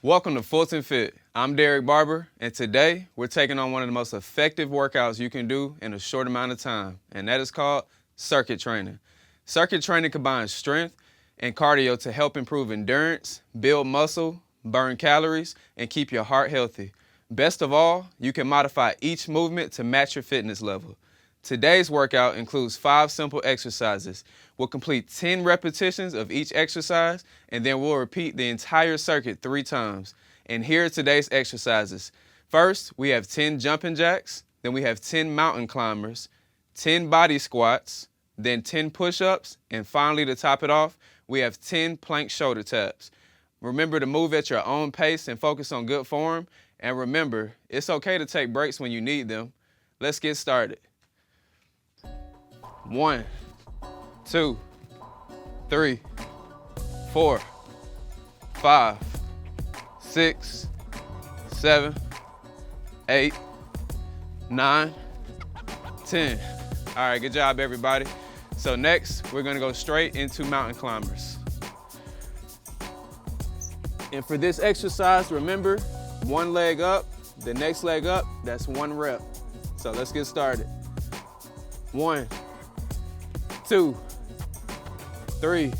Welcome to Fulton Fit. I'm Derrick Barber, and today we're taking on one of the most effective workouts you can do in a short amount of time, and that is called circuit training. Circuit training combines strength and cardio to help improve endurance, build muscle, burn calories, and keep your heart healthy. Best of all, you can modify each movement to match your fitness level. Today's workout includes 5 simple exercises. We'll complete 10 repetitions of each exercise, and then we'll repeat the entire circuit 3 times. And here are today's exercises. First, we have 10 jumping jacks, then we have 10 mountain climbers, 10 body squats, then 10 push-ups, and finally, to top it off, we have 10 plank shoulder taps. Remember to move at your own pace and focus on good form. And remember, it's okay to take breaks when you need them. Let's get started. 1, 2, 3, 4, 5, 6, 7, 8, 9, 10. All right, good job, everybody. So next, we're gonna go straight into mountain climbers. And for this exercise, remember, one leg up, the next leg up, that's 1 rep. So let's get started. 1, 2, 3,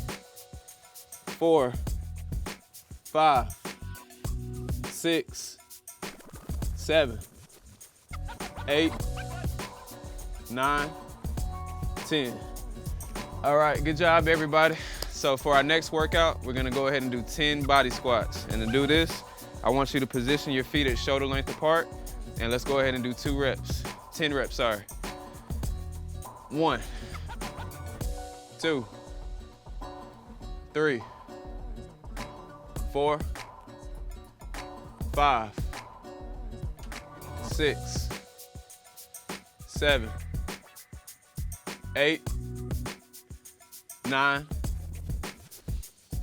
4, 5, 6, 7, 8, 9, 10. All right, good job, everybody. So for our next workout, we're gonna go ahead and do 10 body squats. And to do this, I want you to position your feet at shoulder length apart, and let's go ahead and do 10 reps, sorry. 1, 2, 3, 4, 5, 6, 7, 8, 9,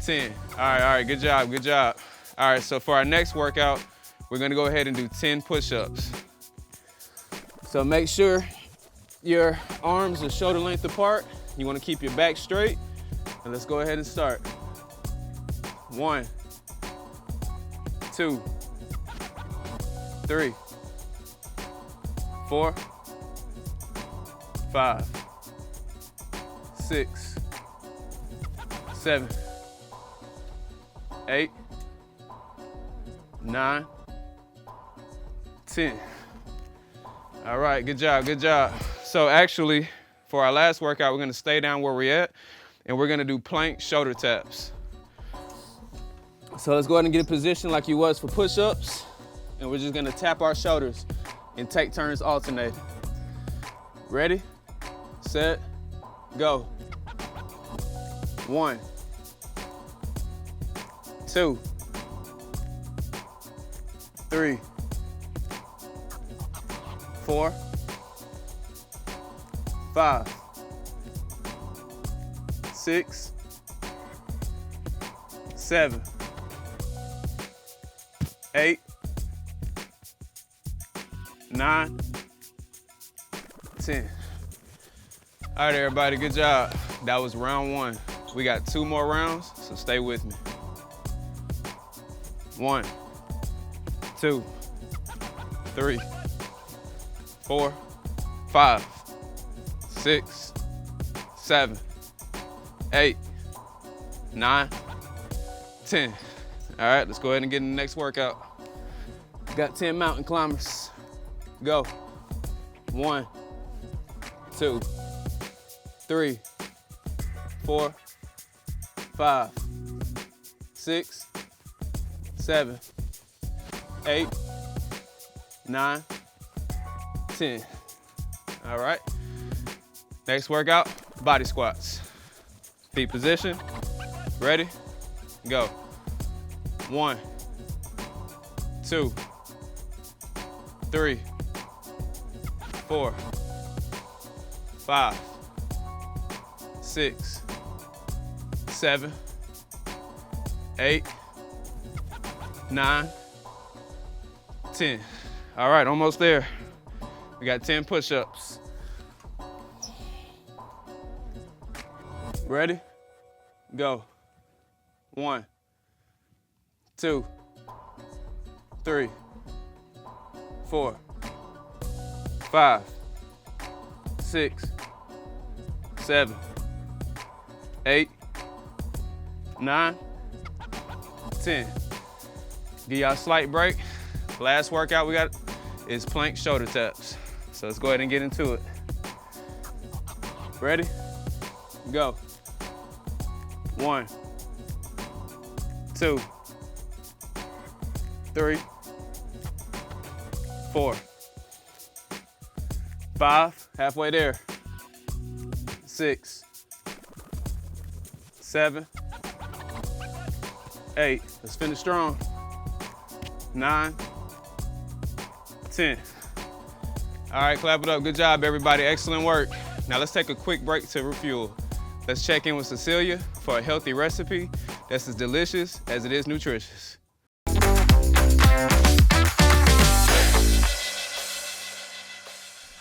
10. All right, good job. All right, so for our next workout, we're gonna go ahead and do 10 push-ups. So make sure your arms are shoulder length apart. You wanna keep your back straight, and let's go ahead and start. 1, 2, 3, 4, 5, 6, 7, 8, 9, 10. All right, good job. So actually, for our last workout, we're gonna stay down where we're at, and we're gonna do plank shoulder taps. So let's go ahead and get a position like you was for push-ups, and we're just gonna tap our shoulders and take turns alternating. Ready, set, go. 1, 2, 3, 4, 5, 6, 7, 8, 9, 10. All right, everybody, good job. That was round 1. We got 2 more rounds, so stay with me. 1, 2, 3, 4, 5, 6, 7, 8, 9, 10. All right, let's go ahead and get in the next workout. Got 10 mountain climbers. Go. 1, 2, 3, 4, 5, 6, 7, 8, 9, 10. All right. Next workout, body squats. Feet position. Ready? Go. 1, 2, 3, 4, 5, 6, 7, 8, 9, 10. All right, almost there. We got 10 push-ups. Ready? Go. 1, 2, 3, 4, 5, 6, 7, 8, 9, 10. Give y'all a slight break. Last workout we got is plank shoulder taps. So let's go ahead and get into it. Ready? Go. 1, 2, 3, 4, 5, halfway there. 6, 7, 8, let's finish strong. 9, 10. All right, clap it up. Good job, everybody. Excellent work. Now let's take a quick break to refuel. Let's check in with Cecilia for a healthy recipe that's as delicious as it is nutritious.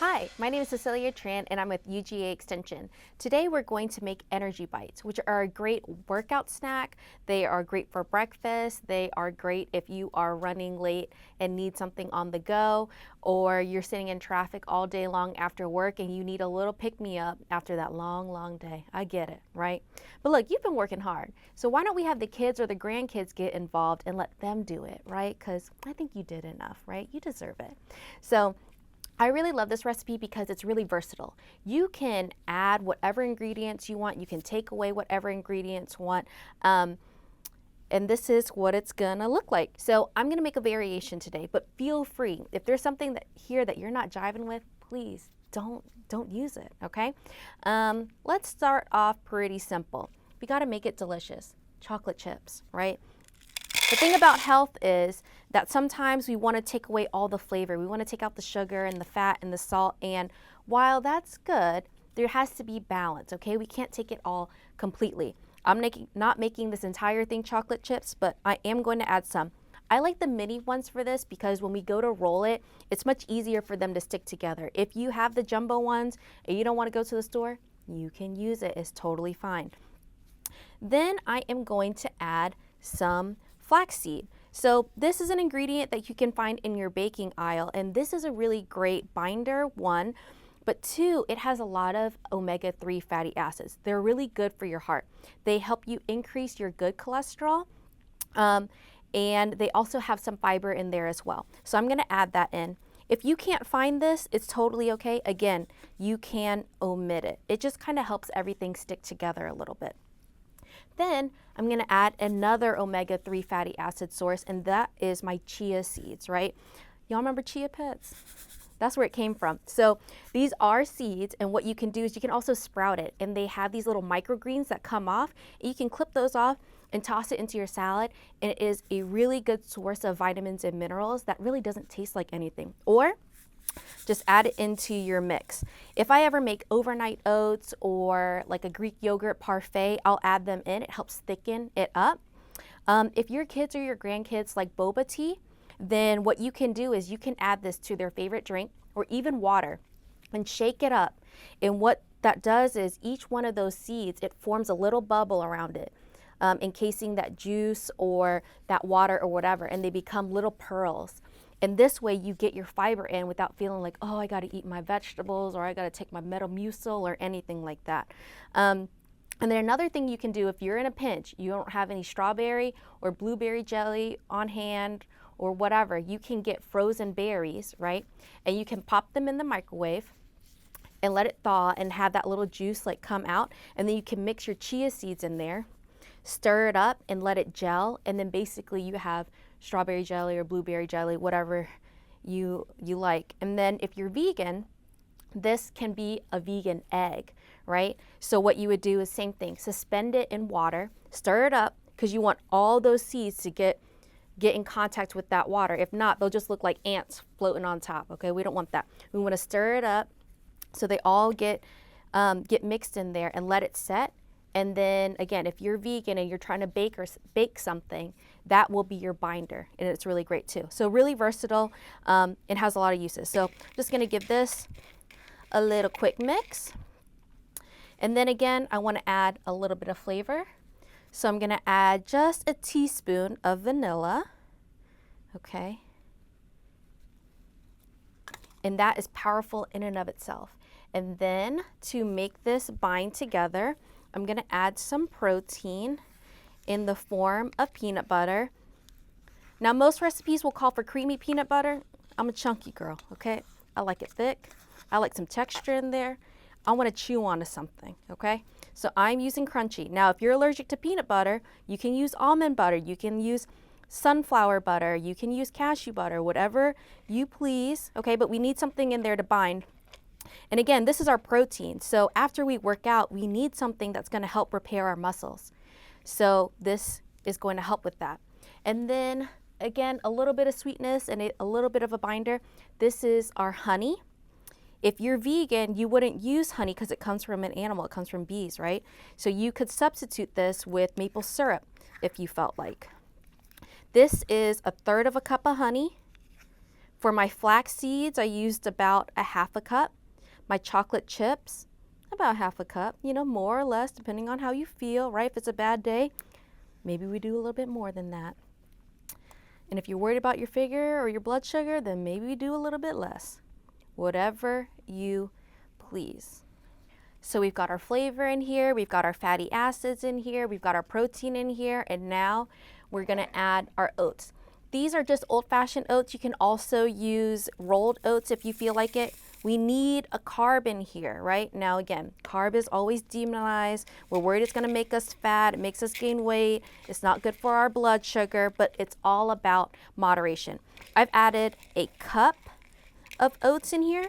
Hi, my name is Cecilia Tran and I'm with UGA Extension. Today we're going to make energy bites, which are a great workout snack. They are great for breakfast. They are great if you are running late and need something on the go, or you're sitting in traffic all day long after work and you need a little pick-me-up after that long day. I get it, right? But look, you've been working hard. So why don't we have the kids or the grandkids get involved and let them do it, right? Because I think you did enough, right? You deserve it. So I really love this recipe because it's really versatile. You can add whatever ingredients you want. You can take away whatever ingredients you want. And this is what it's gonna look like. So I'm gonna make a variation today, but feel free. If there's something here that you're not jiving with, please don't use it, okay? Let's start off pretty simple. We gotta make it delicious. Chocolate chips, right? The thing about health is that sometimes we want to take away all the flavor. We want to take out the sugar and the fat and the salt. And while that's good, there has to be balance, okay? We can't take it all completely. I'm not making this entire thing chocolate chips, but I am going to add some. I like the mini ones for this because when we go to roll it, it's much easier for them to stick together. If you have the jumbo ones and you don't want to go to the store, you can use it. It's totally fine. Then I am going to add some flaxseed. So this is an ingredient that you can find in your baking aisle, and this is a really great binder, one, but two, it has a lot of omega-3 fatty acids. They're really good for your heart. They help you increase your good cholesterol, and they also have some fiber in there as well. So I'm gonna add that in. If you can't find this, it's totally okay. Again, you can omit it. It just kind of helps everything stick together a little bit. Then I'm going to add another omega-3 fatty acid source, and that is my chia seeds, right? Y'all remember Chia Pets? That's where it came from. So these are seeds, and what you can do is you can also sprout it, and they have these little microgreens that come off. You can clip those off and toss it into your salad, and it is a really good source of vitamins and minerals that really doesn't taste like anything. Or just add it into your mix. If I ever make overnight oats or like a Greek yogurt parfait, I'll add them in. It helps thicken it up. If your kids or your grandkids like boba tea, then what you can do is you can add this to their favorite drink or even water and shake it up. And what that does is each one of those seeds, it forms a little bubble around it, encasing that juice or that water or whatever, and they become little pearls. And this way you get your fiber in without feeling like, oh, I got to eat my vegetables or I got to take my Metamucil or anything like that. And then another thing you can do if you're in a pinch, you don't have any strawberry or blueberry jelly on hand or whatever, you can get frozen berries, right? And you can pop them in the microwave and let it thaw and have that little juice like come out. And then you can mix your chia seeds in there, stir it up and let it gel. And then basically you have strawberry jelly or blueberry jelly, whatever you like. And then if you're vegan, this can be a vegan egg, right? So what you would do is same thing, suspend it in water, stir it up, because you want all those seeds to get in contact with that water. If not, they'll just look like ants floating on top, okay? We don't want that. We want to stir it up so they all get mixed in there and let it set. And then again, if you're vegan and you're trying to bake something, that will be your binder, and it's really great too. So really versatile, and has a lot of uses. So I'm just gonna give this a little quick mix. And then again, I wanna add a little bit of flavor. So I'm gonna add just a teaspoon of vanilla, okay? And that is powerful in and of itself. And then to make this bind together, I'm gonna add some protein in the form of peanut butter. Now most recipes will call for creamy peanut butter. I'm a chunky girl, okay? I like it thick. I like some texture in there. I wanna chew onto something, okay? So I'm using crunchy. Now if you're allergic to peanut butter, you can use almond butter, you can use sunflower butter, you can use cashew butter, whatever you please, okay? But we need something in there to bind. And again, this is our protein. So after we work out, we need something that's gonna help repair our muscles. So this is going to help with that. And then again, a little bit of sweetness and a little bit of a binder. This is our honey. If you're vegan, you wouldn't use honey because it comes from an animal, it comes from bees, right? So you could substitute this with maple syrup if you felt like. This is 1/3 cup of honey. For my flax seeds, I used about 1/2 cup. My chocolate chips, about 1/2 cup, you know, more or less, depending on how you feel, right? If it's a bad day, maybe we do a little bit more than that. And if you're worried about your figure or your blood sugar, then maybe we do a little bit less. Whatever you please. So we've got our flavor in here, we've got our fatty acids in here, we've got our protein in here, and now we're gonna add our oats. These are just old-fashioned oats. You can also use rolled oats if you feel like it. We need a carb in here, right? Now again, carb is always demonized. We're worried it's gonna make us fat, it makes us gain weight, it's not good for our blood sugar, but it's all about moderation. I've added a cup of oats in here.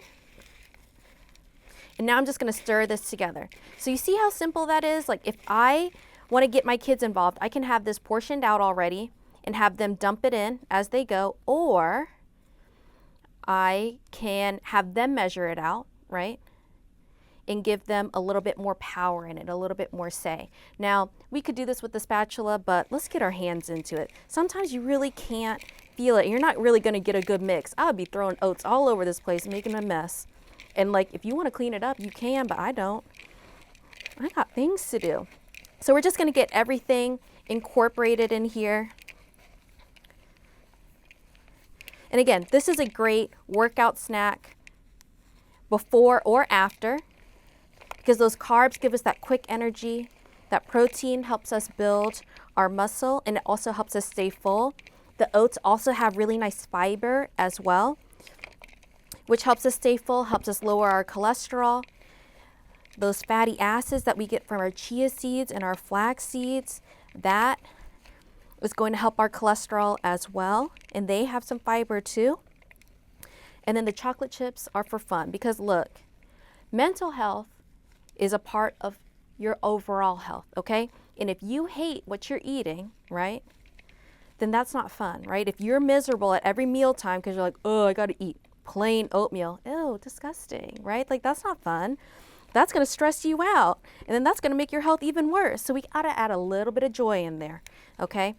And now I'm just gonna stir this together. So you see how simple that is? Like if I wanna get my kids involved, I can have this portioned out already and have them dump it in as they go, or I can have them measure it out, right? And give them a little bit more power in it, a little bit more say. Now, we could do this with the spatula, but let's get our hands into it. Sometimes you really can't feel it. You're not really gonna get a good mix. I would be throwing oats all over this place, making a mess. And like, if you wanna clean it up, you can, but I don't. I got things to do. So we're just gonna get everything incorporated in here. And again, this is a great workout snack before or after, because those carbs give us that quick energy. That protein helps us build our muscle, and it also helps us stay full. The oats also have really nice fiber as well, which helps us stay full, helps us lower our cholesterol. Those fatty acids that we get from our chia seeds and our flax seeds, that is going to help our cholesterol as well, and they have some fiber too. And then the chocolate chips are for fun, because look, mental health is a part of your overall health, okay? And if you hate what you're eating, right, then that's not fun, right? If you're miserable at every mealtime because you're like, oh, I gotta eat plain oatmeal, ew, disgusting, right? Like that's not fun. That's gonna stress you out, and then that's gonna make your health even worse. So we gotta add a little bit of joy in there, okay?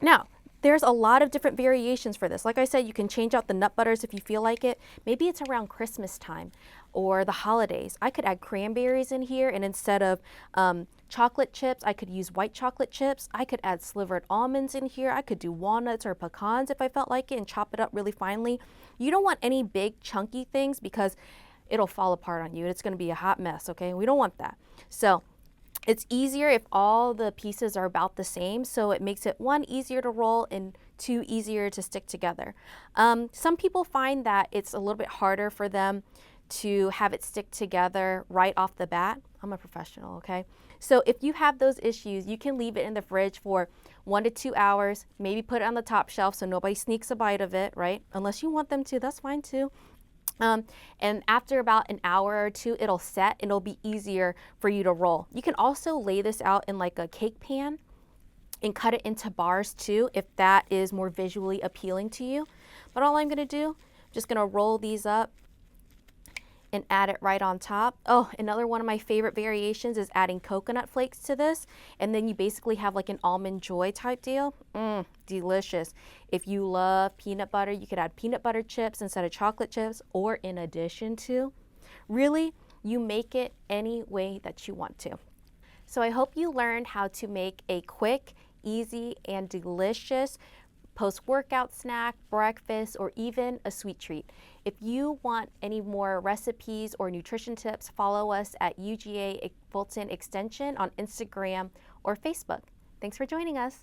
Now, there's a lot of different variations for this. Like I said, you can change out the nut butters if you feel like it. Maybe it's around Christmas time or the holidays. I could add cranberries in here, and instead of chocolate chips, I could use white chocolate chips. I could add slivered almonds in here. I could do walnuts or pecans if I felt like it and chop it up really finely. You don't want any big chunky things because it'll fall apart on you and it's gonna be a hot mess, okay? We don't want that. So it's easier if all the pieces are about the same, so it makes it 1, easier to roll, and 2, easier to stick together. Some people find that it's a little bit harder for them to have it stick together right off the bat. I'm a professional, okay? So if you have those issues, you can leave it in the fridge for 1 to 2 hours, maybe put it on the top shelf so nobody sneaks a bite of it, right? Unless you want them to, that's fine too. And after about an hour or 2, it'll set and it'll be easier for you to roll. You can also lay this out in like a cake pan and cut it into bars too, if that is more visually appealing to you. But all I'm gonna do, I'm just gonna roll these up and add it right on top. Oh, another one of my favorite variations is adding coconut flakes to this, and then you basically have like an almond joy type deal. Delicious. If you love peanut butter, you could add peanut butter chips instead of chocolate chips, or in addition to. Really, you make it any way that you want to. So I hope you learned how to make a quick, easy, and delicious post-workout snack, breakfast, or even a sweet treat. If you want any more recipes or nutrition tips, follow us at UGA Fulton Extension on Instagram or Facebook. Thanks for joining us.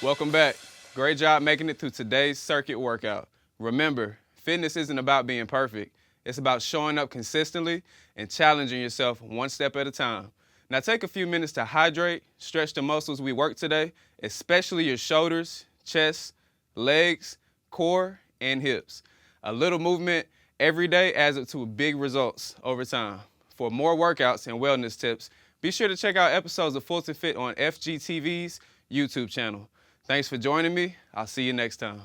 Welcome back. Great job making it through today's circuit workout. Remember, fitness isn't about being perfect. It's about showing up consistently and challenging yourself one step at a time. Now take a few minutes to hydrate, stretch the muscles we worked today, especially your shoulders, chest, legs, core, and hips. A little movement every day adds up to big results over time. For more workouts and wellness tips, be sure to check out episodes of Fulton Fit on FGTV's YouTube channel. Thanks for joining me. I'll see you next time.